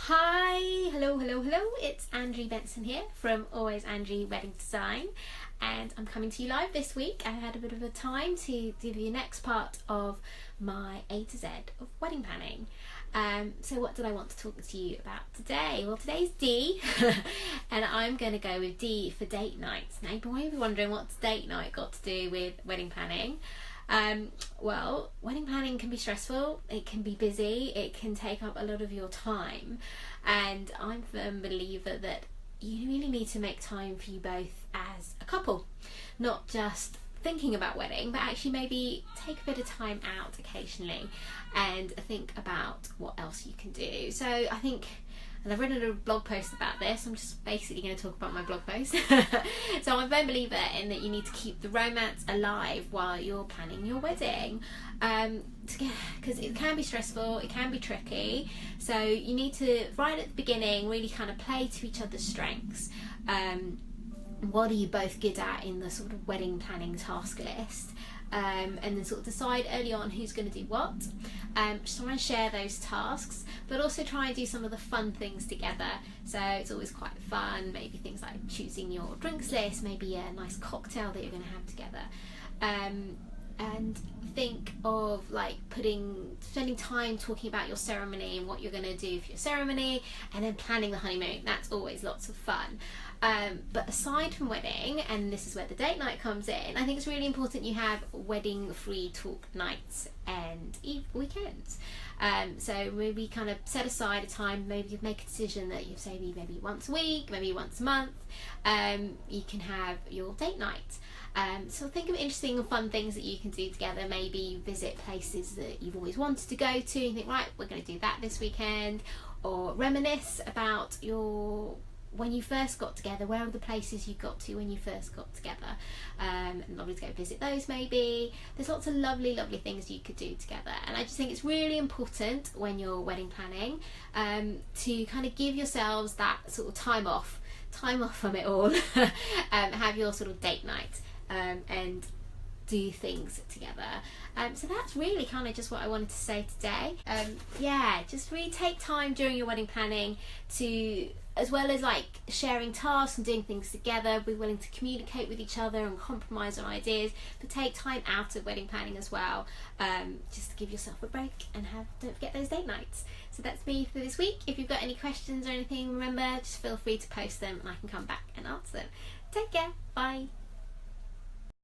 Hi, hello, it's Andrea Benson here from Always Andrea Wedding Design, and I'm coming to you live this week. I had a bit of a time to give you the next part of my A to Z of wedding planning. So what did I want to talk to you about today? Well, today's D and I'm going to go with D for date nights. Now you might be wondering, what's date night got to do with wedding planning? Well, wedding planning can be stressful, it can be busy, it can take up a lot of your time, and I'm a firm believer that you really need to make time for you both as a couple, not just thinking about wedding, but actually maybe take a bit of time out occasionally and think about what else you can do. So I think, and I've written a blog post about this, I'm just basically going to talk about my blog post. So I'm a firm believer in that you need to keep the romance alive while you're planning your wedding, because it can be stressful, it can be tricky, so you need to, right at the beginning, really kind of play to each other's strengths. What are you both good at in the sort of wedding planning task list? And then sort of decide early on who's going to do what. Just try and share those tasks, but also try and do some of the fun things together. So it's always quite fun, maybe things like choosing your drinks list, maybe a nice cocktail that you're going to have together. And think of like spending time talking about your ceremony and what you're going to do for your ceremony, and then planning the honeymoon. That's always lots of fun. But aside from wedding, and this is where the date night comes in, I think it's really important you have wedding free talk nights and weekends. So maybe kind of set aside a time, maybe you make a decision that you say maybe once a week, maybe once a month, you can have your date night. So think of interesting and fun things that you can do together. Maybe you visit places that you've always wanted to go to, and you think, right, we're going to do that this weekend, or reminisce about when you first got together. Where are the places you got to when you first got together? And lovely to go visit those maybe. There's lots of lovely things you could do together, and I just think it's really important when you're wedding planning to kind of give yourselves that sort of time off from it all. Have your sort of date night and do things together. So that's really kind of just what I wanted to say today. Yeah, just really take time during your wedding planning to, as well as like sharing tasks and doing things together, be willing to communicate with each other and compromise on ideas, but take time out of wedding planning as well, just to give yourself a break and don't forget those date nights. So that's me for this week. If you've got any questions or anything, remember, just feel free to post them and I can come back and answer them. Take care, bye.